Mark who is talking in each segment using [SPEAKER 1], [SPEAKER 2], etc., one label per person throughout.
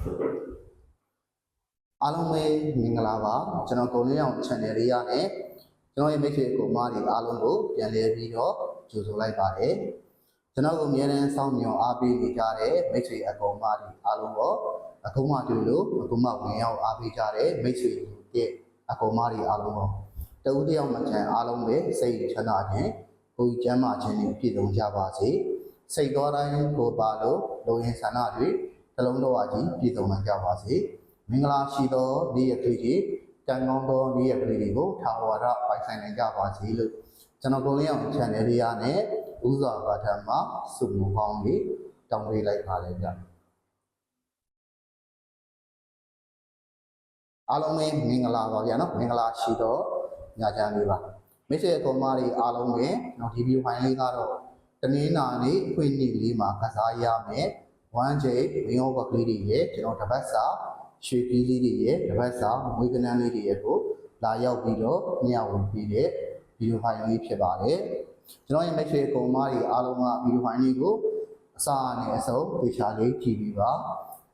[SPEAKER 1] အားလုံးပဲမင်္ဂလာပါကျွန်တော်ကိုလင်းအောင် channel လေးရနဲ့ကျွန်တော်ရဲ့မိတ်ဆွေအကူမတွေအားလုံးကိုပြန်လည်ပြီးတော့ကြိုဆိုလိုက်ပါတယ်ကျွန်တော်ကိုအမြဲတမ်းစောင့်မျှော်အားပေးနေကြတဲ့မိတ်ဆွေအကူမတွေအားလုံးကိုအခုမှတွေ့လို့အခုမှဝင်ရောက်အားပေးကြတဲ့မိတ်ဆွေရဲ့အကူမတွေအားလုံးကိုတဦးတယောက်မှချမ်းအားလုံးပဲစိတ်ချမ်းသာခြင်းကိုယ်ကျမ်းမာခြင်းနဲ့ပြည့်စုံကြပါစေစိတ်တော်တိုင်းကိုပါလို့လူရင်းဆန္ဒတွေနှလုံးတော်အကြီးပြည့်စုံနိုင်ကြပါစေမင်္ဂလာရှိသောနေ့ရက်တွေတန်ကောင်းသောနေ့ရက်တွေကိုထာဝရပိုင်ဆိုင်နိုင်ကြပါစေလို့ကျွန်တော်ကိုလင်းအောင် channel လေးရနဲ့ဥစွာပါထမဆုမွန်ကောင်းလေးတောင်းပေးလိုက်ပါလေဗျအားလုံးပဲမင်္ဂလာပါဗျာနော်မင်္ဂလာရှိသောညချမ်းလေးပါမိတ်ဆွေအကောင်မတွေအားလုံးပဲဒီဗီဒီယိုဖိုင်လေးကတော့တနင်္လာနေ့အခွင့်အရေးလေးမှာကစားရမယ်1 day မင်းရောဘကလေးတွေရဲ့ကျွန်တော်တပတ်စာရွှေပြည်လေးတွေရဲ့တပတ်စာမွေးကနန်းလေးတွေရဲ့ကိုလာရောက်ပြီးတော့ညဝင်ပြီးတဲ့ဗီဒီယိုဖိုင်လေးဖြစ်ပါတယ်ကျွန်တော်ရဲ့မိတ်ဆွေအကောင်မတွေအားလုံးကဗီဒီယိုဖိုင်လေးကိုအစားနဲ့အစုံသေချာလေးကြည့်ပြီးပါ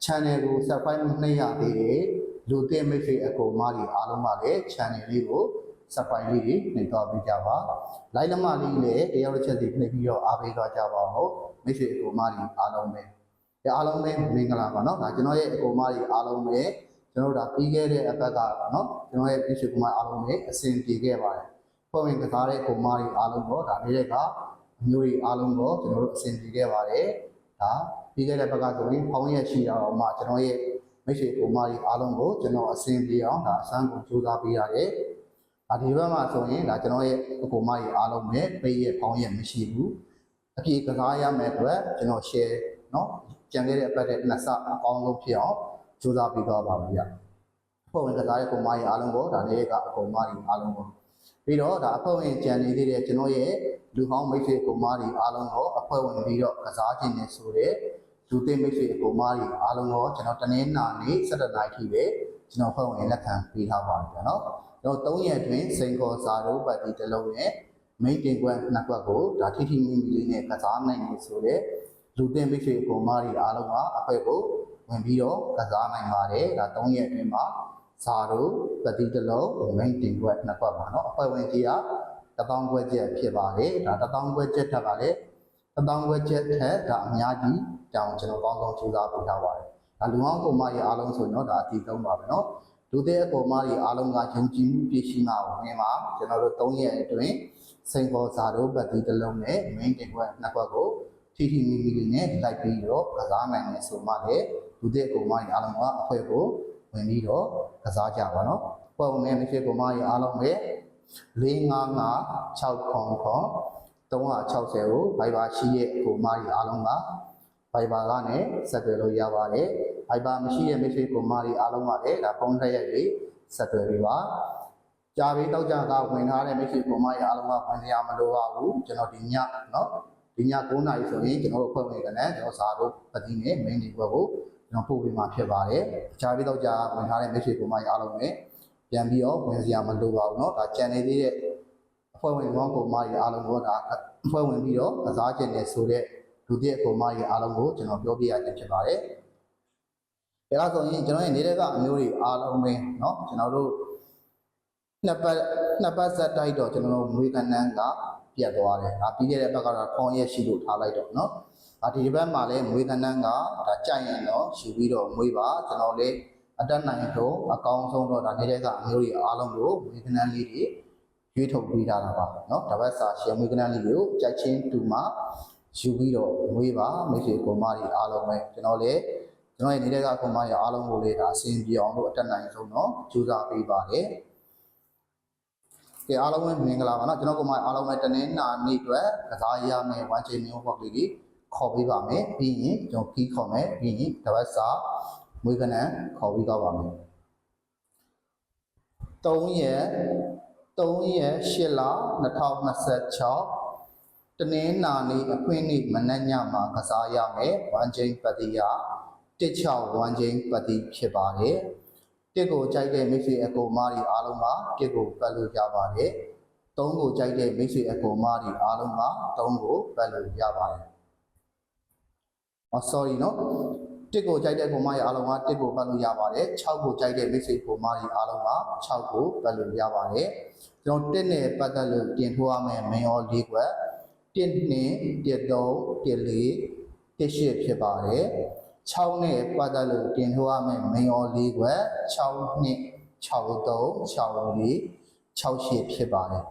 [SPEAKER 1] channel ကို subscribe မနှိပ်ရသေးတဲ့လူသစ်မိတ်ဆွေအကောင်မတွေအားလုံးကလည်း channel လေးကို subscribe လေးတွေနှိပ်သွားပေးကြပါ like လက်မလေးလည်းတယောက်တစ်ချက်စီနှိပ်ပြီးတော့အားပေးသွားကြပါဦးမိတ်ဆွေအကောင်မတွေအားလုံးပဲအားလုံးပဲမင်္ဂလာပါเนาะဒါကျွန်တော်ရဲ့အကောင်မတွေအားလုံးပဲကျွန်တော်တို့ဒါပြီးခဲ့တဲ့အပတ်ကเนาะကျွန်တော်ရဲ့ပြည့်စုံကောင်မအားလုံးပဲအဆင်ပြေခဲ့ပါတယ်ပုံဝင်ကစားတဲ့ကောင်မတွေအားလုံးတော့ဒါလေးကအမျိုးတွေအားလုံးတော့ကျွန်တော်တို့အဆင်ပြေခဲ့ပါတယ်ဒါပြီးခဲ့တဲ့ဘက်ကဆိုရင်ဖောင်းရက်ရှိတာတော့မှကျွန်တော်ရဲ့မိတ်ဆွေကောင်မတွေအားလုံးကိုကျွန်တော်အဆင်ပြေအောင်ဒါအစမ်းကိုစူးစမ်းပေးရတယ်ဒါဒီဘက်မှာဆိုရင်ဒါကျွန်တော်ရဲ့အကောင်မတွေအားလုံးပဲပိတ်ရက်ဖောင်းရက်မရှိဘူးအပြေကစားရမယ်အတွက်ကျွန်တော် share เนาะကျန်ခဲ့တဲ့အပတ်တဲ့နှစ်ဆအကောင်းဆုံးဖြစ်အောင်ကြိုးစားပြီးတော့ပါဗျာအဖွဲ့ဝင်ကစားတဲ့ကောင်မကြီးအားလုံးကိုဒါလေးကအကောင်မကြီးအားလုံးကိုပြီးတော့ဒါအဖွဲ့ဝင်ကြံနေသေးတဲ့ကျွန်တော်ရဲ့လူဟောင်းမိတ်ဆွေကောင်မကြီးအားလုံးကိုအဖွဲ့ဝင်ပြီးတော့ကစားခြင်းနဲ့ဆိုတဲ့လူသိမိတ်ဆွေကောင်မကြီးအားလုံးကိုကျွန်တော်တနင်္လာနေ့17နာရီထိပဲကျွန်တော်အဖွဲ့ဝင်လက်ခံပေးထားပါတယ်ဗျာနော်ကျွန်တော်3ရက်အတွင်းစိန်ခေါ်စာတို့ပတ်တီတစ်လုံးနဲ့မိတ်တင်ကွက်နှစ်ကွက်ကိုဒါထိထိမိမိလေးနဲ့ကစားနိုင်နေဆိုတဲ့လူတင်မိတ်ဆွေအကောင်မတွေအားလုံးကအဖွဲကိုဝင်ပြီးတော့ကစားနိုင်ပါတယ်ဒါ3ရက်အတွင်းမှာစာတို့ပတိတလုံးမိန်တင်ကွက်နှစ်ကွက်ပါเนาะအဖွဲဝင်ကြီးက1000ခွဲချက်ဖြစ်ပါတယ်ဒါ1000ခွဲချက်ထက်ကလည်း1000ခွဲချက်ထက်ဒါအများကြီးတောင်းကျွန်တော်ကောင်းကောင်းစူးစမ်းပေးထားပါတယ်ဒါလူအောင်ကောင်မတွေအားလုံးဆိုရင်တော့ဒါအတီးသုံးပါပဲเนาะလူတဲ့အကောင်မတွေအားလုံးကယုံကြည်မှုပြည့်ရှိမှဝင်မှာကျွန်တော်တို့3ရက်အတွင်းစိန်ခေါ်စာတို့ပတိတလုံးနဲ့မိန်တင်ကွက်နှစ်ကွက်ကိုထိထိမိမိလေးနဲ့လိုက်ပြီးတော့ကစားနိုင်တယ်ဆိုမှလည်းလူတဲ့အကောင်မတွေအားလုံးကအဖွဲကိုဝင်ပြီးတော့ကစားကြပါတော့ပုံနဲ့မိဖြစ်ကောင်မတွေအားလုံးပဲ455 600 360ကို Viber ရှိတဲ့ကောင်မတွေအားလုံးက Viber ကနေဆက်သွယ်လို့ရပါတယ် Viber မရှိတဲ့မိဖြစ်ကောင်မတွေအားလုံးကလည်းဒါဖုန်းဆက်ရက်ပြီးဆက်သွယ်ပေးပါကြာပြီးတော့ကြာကဝင်ထားတဲ့မိဖြစ်ကောင်မတွေအားလုံးကဝင်ရမလို့ပါဘူးကျွန်တော်ဒီညเนาะဒီည9နာရီဆိုရင်ကျွန်တော်တို့ဖွဲ့ဝင်ကနေကျွန်တော်စာတို့ပတိနဲ့ main ဒီဘက်ကိုကျွန်တော်ပို့ပေးမှာဖြစ်ပါတယ်။ကြာပြီးတော့ကြာဝင်ထားတဲ့မိတ်ဆွေကောင်မကြီးအားလုံးနဲ့ပြန်ပြီးတော့ဝင်စရာမလိုပါဘူးเนาะဒါကြံနေသေးတဲ့အဖွဲ့ဝင်ကောင်မကြီးအားလုံးကိုဒါအဖွဲ့ဝင်ပြီးတော့ကစားခြင်းနဲ့ဆိုတဲ့လူသစ်ကောင်မကြီးအားလုံးကိုကျွန်တော်ပြောပြရခြင်းဖြစ်ပါတယ်။ဒါဆိုရင်ကျွန်တော်ရဲ့နေတဲ့အမျိုးတွေအားလုံးပဲเนาะကျွန်တော်တို့နှစ်ပတ်ဆက်တိုက်တော့ကျွန်တော်တို့ငွေကဏ္ဍကပြတ်သွားတယ်ဒါပြီးခဲ့တဲ့ဘက်ကတော့ဖောင်းရက်ရှိလို့ထားလိုက်တော့เนาะဒါဒီဘက်မှာလည်းငွေကဏ္ဍကဒါကြိုက်ရင်တော့ယူပြီးတော့ငွေပါကျွန်တော်လည်းအတက်နိုင်တော့အကောင်းဆုံးတော့ဒါနေတဲ့အမျိုးတွေအားလုံးကိုငွေကဏ္ဍလေးတွေရွေးထုတ်ပေးထားတာပါเนาะဒါဘက်စာရှယ်ငွေကဏ္ဍလေးတွေကိုကြိုက်ချင်းတူမှယူပြီးတော့ငွေပါမိတ်ဆွေကောင်မတွေအားလုံးပဲကျွန်တော်လည်းကျွန်တော်ရဲ့နေတဲ့အကောင်မတွေအားလုံးကိုလည်းဒါအဆင်ပြေအောင်လို့အတက်နိုင်ဆုံးတော့ကြိုးစားပေးပါတယ်ကဲအားလုံးပဲမင်္ဂလာပါเนาะကျွန်တော်ကောင်မအားလုံးပဲတနင်္လာနေ့အတွက်ကစားရမယ်1ချိန်မျိုးပေါ့လေးကြီးခေါ်ပေးပါမယ်ပြီးရင်ကျွန်တော်ပြီးခေါ်မယ်ပြီးရင်တပတ်စာမွေးကနန်းခေါ်ပြီးတော့ပါမယ်3ရက်8လ2026တနင်္လာနေ့အခွင့်နေ့မနက်ညမှာကစားရမယ်1ချိန်ပတိယ161ချိန်ပတိဖြစ်ပါတယ်တစ်ကိုကြိုက်တဲ့မိတ်ဆွေအကောင်မတွေအားလုံးကတစ်ကိုပတ်လို့ရပါတယ်3ကိုကြိုက်တဲ့မိတ်ဆွေအကောင်မတွေအားလုံးက3ကိုပတ်လို့ရပါတယ်sorry เนาะ တစ်ကိုကြိုက်တဲ့ကိုမကြီးအားလုံးကတစ်ကိုပတ်လို့ရပါတယ်6ကိုကြိုက်တဲ့မိတ်ဆွေကိုမကြီးအားလုံးက6ကိုပတ်လို့ရပါတယ်ကျွန်တော်တစ်နဲ့ပတ်သက်လို့တင်ထိုးရမယ်မင်းရော၄ခွက်1နဲ့1 3 1 4 1 8ဖြစ်ပါတယ်6နဲ့ပတ်သက်လို့တင်ထိုးရမယ်မင်းရော၄ခွက်6နဲ့6 3 6 4 6 8ဖြစ်ပါတယ်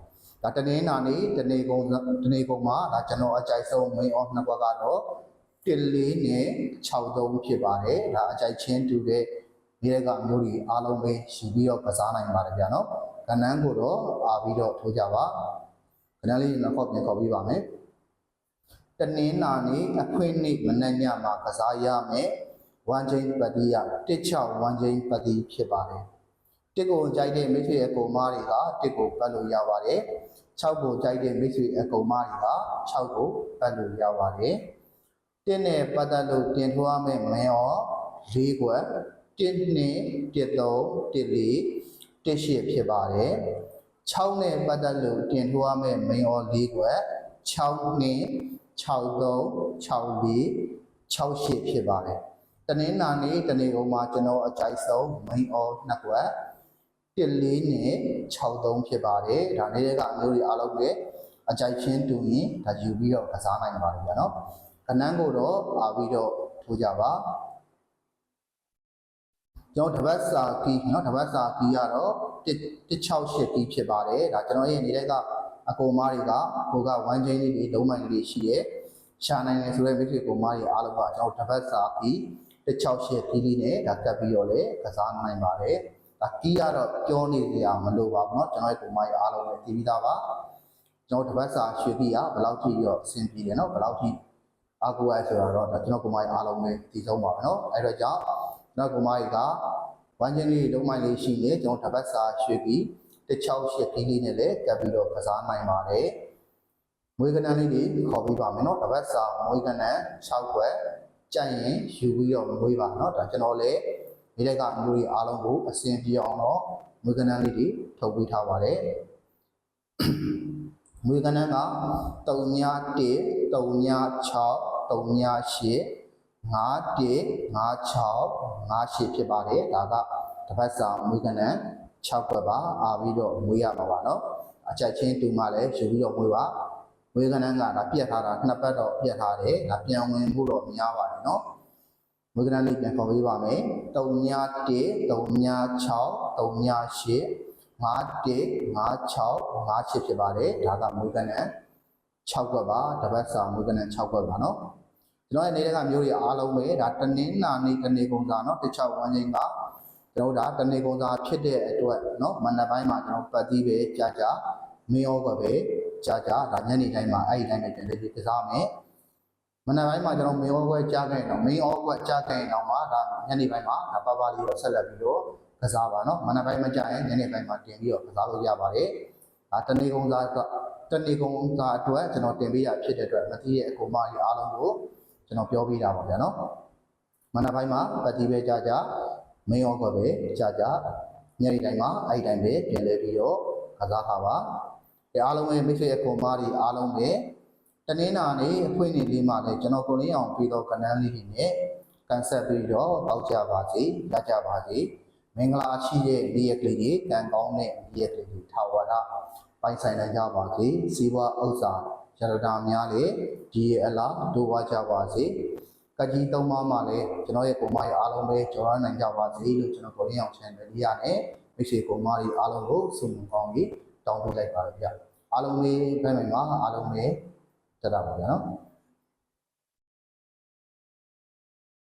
[SPEAKER 1] ဒါတနင်္လာနေ့တနေ့ကုန်မှာဒါကျွန်တော်အကြိုက်ဆုံးမင်းရောနှစ်ခွက်ကတော့1 4နဲ့6 3ဖြစ်ပါတယ်ဒါအကြိုက်ချင်းတူတဲ့ဒီကမျိုးတွေအားလုံးပဲယူပြီးတော့ကစားနိုင်ပါတယ်ဗျာနော်ကဏ္ဍကိုတော့အားပြီးတော့ထိုးကြပါကဏ္ဍလေးနောက်ခေါက်ပြန်ခေါ်ပြီးပါမယ်တနင်္လာနေ့အခွင့်နေ့မနက်ညမှာကစားရမယ်ဝမ်ချင်းပတိယ16ဝမ်ချင်းပတိဖြစ်ပါတယ်တစ်ကိုကြိုက်တဲ့မိတ်ဆွေအကောင်မတွေကတစ်ကိုပတ်လို့ရပါတယ်6ကိုကြိုက်တဲ့မိတ်ဆွေအကောင်မတွေက6ကိုပတ်လို့ရပါတယ်1နဲ့ပတ်သက်လို့တင်ထိုးရမယ်မင်းရော၄ခွက်1နဲ့1 3 1 4 1 8ဖြစ်ပါတယ်6နဲ့ပတ်သက်လို့တင်ထိုးရမယ်မင်းရော၄ခွက်6နဲ့6 3 6 4 6 8ဖြစ်ပါတယ်တနင်္လာနေ့တနေ့ကုန်မှာကျွန်တော်အကြိုက်ဆုံးမင်းရော2ခွက်1 4နဲ့6 3ဖြစ်ပါတယ်ဒါနေ့ကအမျိုးတွေအားလုံးပဲအကြိုက်ချင်းတူရင်ဒါယူပြီးတော့ကစားနိုင်ပါတယ်ဗျာနော်ကဏ္ဍကိုတော့အားပြီးတော့ထိုးကြပါကျွန်တော်တပတ်စာကီးနော်တပတ်စာကီးကတော့168ကီးဖြစ်ပါတယ်ဒါကျွန်တော်ရဲ့နေတဲ့အကောင်မတွေကကိုကဝမ်းချင်းလေးတွေလုံးမိုင်းလေးရှိရဲ့ရှာနိုင်တယ်ဆိုတဲ့မိတ်ဆွေကောင်မတွေအားလုံးကကျွန်တော်တပတ်စာကီး168ကီးလေးနဲ့ဒါကပ်ပြီးတော့လေကစားနိုင်ပါတယ်ဒါကီးကတော့ပြောနေကြရမလို့ပါဘူးเนาะကျွန်တော်ရဲ့ကောင်မတွေအားလုံးလည်းသိပြီးသားပါကျွန်တော်တပတ်စာရွှေပြီးကဘယ်လောက်ထိရောအဆင်ပြေတယ်เนาะဘယ်လောက်ထိအကူအဆိုတော့ကျွန်တော်ကောင်မတွေအားလုံးလည်းသိဆုံးပါပဲเนาะအဲ့တော့ကြောင့်ကျွန်တော်ကောင်မတွေကဝမ်းချင်းလေးလုံးမိုင်းလေးရှိနေကျွန်တော်တပတ်စာရွှေပြီး168ကီးလေးနဲ့လည်းကပ်ပြီးတော့ကစားနိုင်ပါတယ်မွေးကနန်းလေးတွေခေါ်ပြီးပါမယ်เนาะတပတ်စာမွေးကနန်း6ခွက်ကြိုက်ရင်ယူပြီးတော့မွေးပါเนาะဒါကျွန်တော်လည်းဒီလိုကအမျိုးတွေအားလုံးကိုအဆင်ပြေအောင်တော့မွေးကနန်းလေးတွေထုတ်ပေးထားပါတယ်မွေးကနန်းက3 1 3 6 3 8 5 5 6 5 8ဖြစ်ပါတယ်ဒါကတပတ်စာမွေးကနန်း6ခွက်ပါအားပြီးတော့မွေးရမှာပါเนาะအချက်ချင်းတူမှလည်းယူပြီးတော့မွေးပါမွေးကနန်းကဒါပြက်ထားတာနှစ်ပတ်တော့ပြက်ထားတယ်ဒါပြန်ဝင်ဖို့တော့မများပါနဲ့เนาะမွေးကနန်းလေးပြန်ခေါ်ပေးပါမယ်3 1 3 6 3 8 5 1 5 6 5 8ဖြစ်ပါတယ်ဒါကမွေးကနန်း6ခွက်ပါတပတ်စာမွေးကနန်း6ခွက်ပါเนาะကျွန်တော်ရဲ့နေတဲ့ကမျိုးတွေအားလုံးပဲဒါတနင်္လာနေ့တနေ့ကုန်စာเนาะ16ဝန်းချင်းကကျွန်တော်ဒါတနေ့ကုန်စာဖြစ်တဲ့အတွက်เนาะမနက်ပိုင်းမှာကျွန်တော်ပတ်သီးပဲကြာမင်းရောပဲကြာဒါညနေတိုင်းမှာအဲ့ဒီတိုင်းနဲ့ပြန်လေးကစားမယ်မနက်ပိုင်းမှာကျွန်တော်မင်းရောပွဲကြားခဲ့တော့မင်းရောပွဲကြားခဲ့တော့မှဒါညနေပိုင်းမှာဒါပါလေးတော့ဆက်လက်ပြီးတော့ကစားပါเนาะမနက်ပိုင်းမကြရင်ညနေပိုင်းမှာတင်ပြီးတော့ကစားလို့ရပါတယ်ဒါတနေ့ကုန်စာအတွက်ကျွန်တော်တင်ပေးရဖြစ်တဲ့အတွက်မသိတဲ့အကူမကြီးအားလုံးကိုကျွန်တော်ပြောပြတာပါဗျာနော်မနက်ပိုင်းမှာပတ်တီးပဲကြာမင်းရောကပဲကြာညနေတိုင်းမှာအဲ့ဒီတိုင်းပဲပြင်လဲပြီးတော့ကစားထားပါဒီအားလုံးပဲမိတ်ဆွေအကူမကြီးအားလုံးပဲတနင်္လာနေ့အဖွင့်နေ့လေးမှာလည်းကျွန်တော်ကိုလင်းအောင်ပြီးတော့ကဏ္ဍလေးတွေနဲ့ကန်ဆက်ပြီးတော့ပေါက်ကြပါစေရကြပါစေမင်္ဂလာရှိတဲ့နေ့ရက်လေးတွေကံကောင်းတဲ့နေ့ရက်လေးတွေထာဝရပိုင်ဆိုင်နိုင်ကြပါစေဇီဝဥစ္စာရတနာများလည်းဒီအလားတို့ဝါကြပါစေကကြီးသုံးပါးမှာလည်းကျွန်တော်ရဲ့ပုံမကြီးအားလုံးပဲကြော်ရနိုင်ကြပါစေလို့ကျွန်တော်ကိုရင်းအောင် channel လေးရနဲ့မိတ်ဆွေပုံမကြီးအားလုံးကိုဆုမွန်ကောင်းပြီးတောင်းပေးလိုက်ပါရစေအားလုံးပဲဘယ်မှာအားလုံးပဲတက်တာပါဗျာနော်